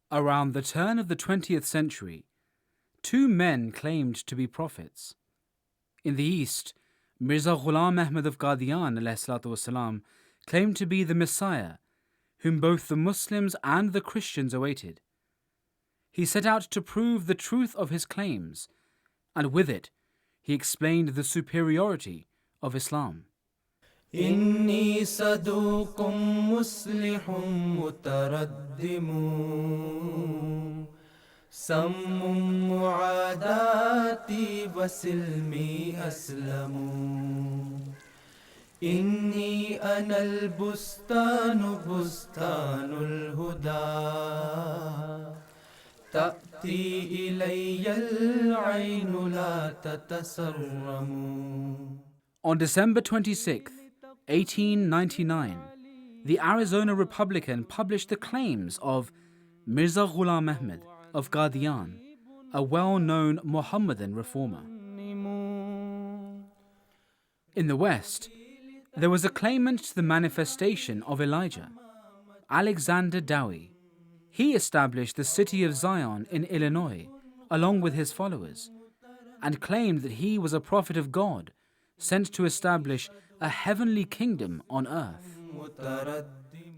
Around the turn of the 20th century, two men claimed to be prophets. In the East, Mirza Ghulam Ahmad of Qadian والسلام, claimed to be the Messiah, whom both the Muslims and the Christians awaited. He set out to prove the truth of his claims, and with it, he explained the superiority of Islam. إني صدوق مصلح متردم سم معاداتي وسلمي أسلم إني أنا البستان بستان الهدى تأتي إلي العين لا تتسرم. On December 26, 1899, the Arizona Republican published the claims of Mirza Ghulam Ahmad of Qadian, a well-known Mohammedan reformer. In the West, there was a claimant to the manifestation of Elijah, Alexander Dowie. He established the city of Zion in Illinois, along with his followers, and claimed that he was a prophet of God, sent to establish a heavenly kingdom on earth.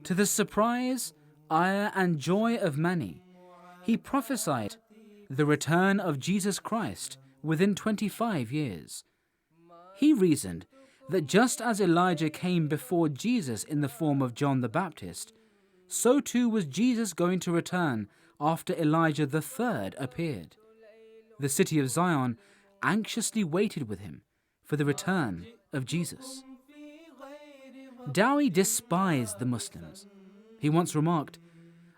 To the surprise, ire, and joy of many, he prophesied the return of Jesus Christ within 25 years. He reasoned that just as Elijah came before Jesus in the form of John the Baptist, so too was Jesus going to return after Elijah the third appeared. The city of Zion anxiously waited with him for the return of Jesus. Dowie despised the Muslims. He once remarked,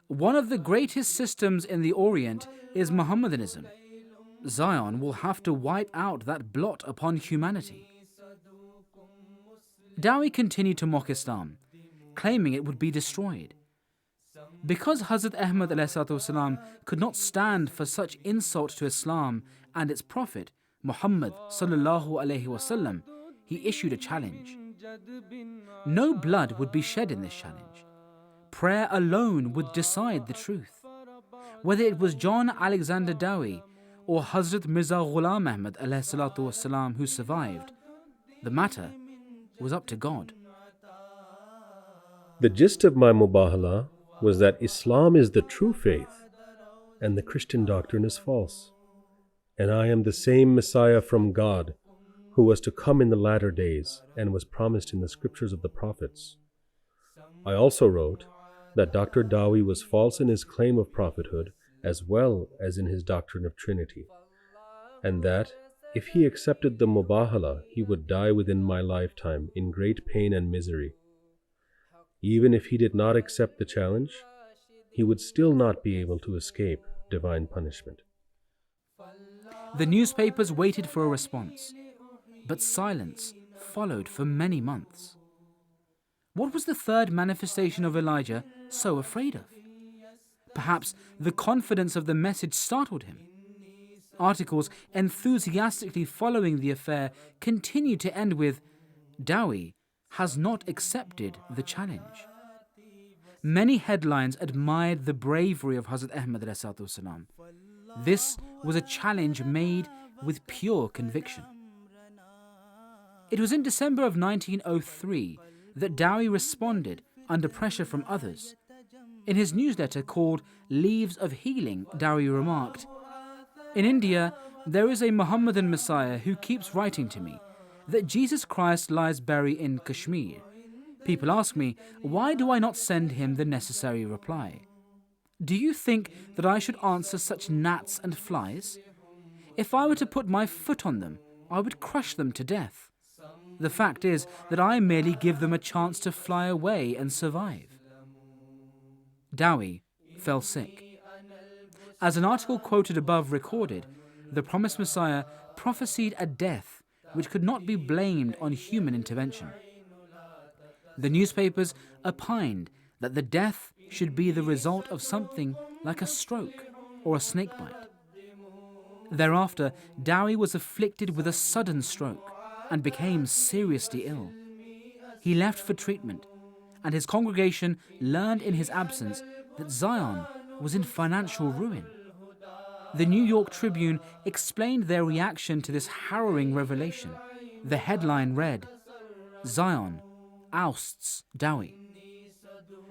"One of the greatest systems in the Orient is Mohammedanism. Zion will have to wipe out that blot upon humanity." Dowie continued to mock Islam, claiming it would be destroyed. Because Hazrat Ahmad ﷺ could not stand for such insult to Islam and its prophet, Muhammad ﷺ, he issued a challenge. No blood would be shed in this challenge. Prayer alone would decide the truth. Whether it was John Alexander Dowie or Hazrat Mirza Ghulam Ahmad ﷺ who survived, the matter was up to God. The gist of my mubahala was that Islam is the true faith and the Christian doctrine is false. And I am the same Messiah from God who was to come in the latter days and was promised in the scriptures of the prophets. I also wrote that Dr. Dowie was false in his claim of prophethood as well as in his doctrine of Trinity, and that if he accepted the mubahala, he would die within my lifetime in great pain and misery. Even if he did not accept the challenge, he would still not be able to escape divine punishment. The newspapers waited for a response, but silence followed for many months. What was the third manifestation of Elijah so afraid of? Perhaps the confidence of the message startled him. Articles enthusiastically following the affair continued to end with, "Dowie has not accepted the challenge." Many headlines admired the bravery of Hazrat Ahmad ﷺ. This was a challenge made with pure conviction. It was in December of 1903 that Dowie responded under pressure from others. In his newsletter called Leaves of Healing, Dowie remarked, "In India, there is a Mohammedan Messiah who keeps writing to me that Jesus Christ lies buried in Kashmir. People ask me, why do I not send him the necessary reply? Do you think that I should answer such gnats and flies? If I were to put my foot on them, I would crush them to death. The fact is that I merely give them a chance to fly away and survive." Dowie fell sick. As an article quoted above recorded, the promised Messiah prophesied a death which could not be blamed on human intervention. The newspapers opined that the death should be the result of something like a stroke or a snakebite. Thereafter, Dowie was afflicted with a sudden stroke and became seriously ill. He left for treatment, and his congregation learned in his absence that Zion was in financial ruin. The New York Tribune explained their reaction to this harrowing revelation. The headline read, "Zion ousts Dowie."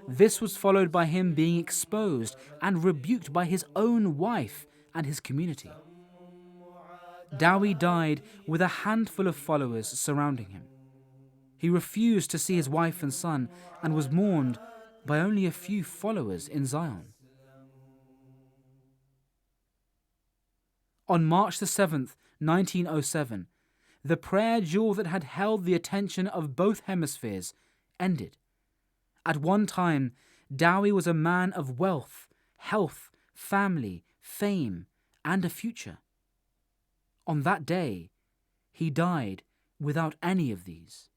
This was followed by him being exposed and rebuked by his own wife and his community. Dowie died with a handful of followers surrounding him. He refused to see his wife and son and was mourned by only a few followers in Zion. On March the 7th, 1907, the prayer jewel that had held the attention of both hemispheres ended. At one time, Dowie was a man of wealth, health, family, fame, and a future. On that day, he died without any of these.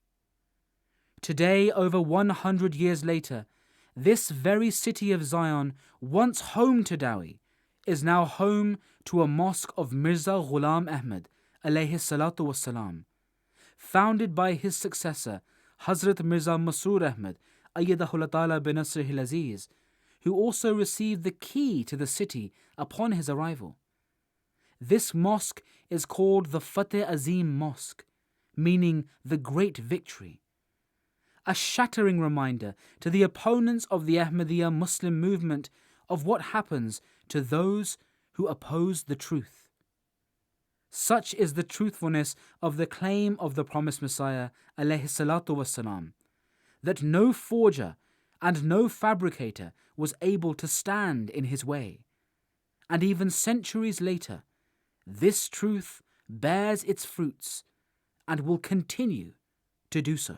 Today, over 100 years later, this very city of Zion, once home to Dowie, is now home to a mosque of Mirza Ghulam Ahmad, alayhi salatu wassalam, founded by his successor, Hazrat Mirza Masroor Ahmad, ayyadahullah ta'ala bi nasrihil aziz, who also received the key to the city upon his arrival. This mosque is called the Fateh Azim Mosque, meaning the Great Victory. A shattering reminder to the opponents of the Ahmadiyya Muslim movement of what happens to those who oppose the truth. Such is the truthfulness of the claim of the promised Messiah, alayhi salatu wassalam, that no forger and no fabricator was able to stand in his way. And even centuries later, this truth bears its fruits and will continue to do so.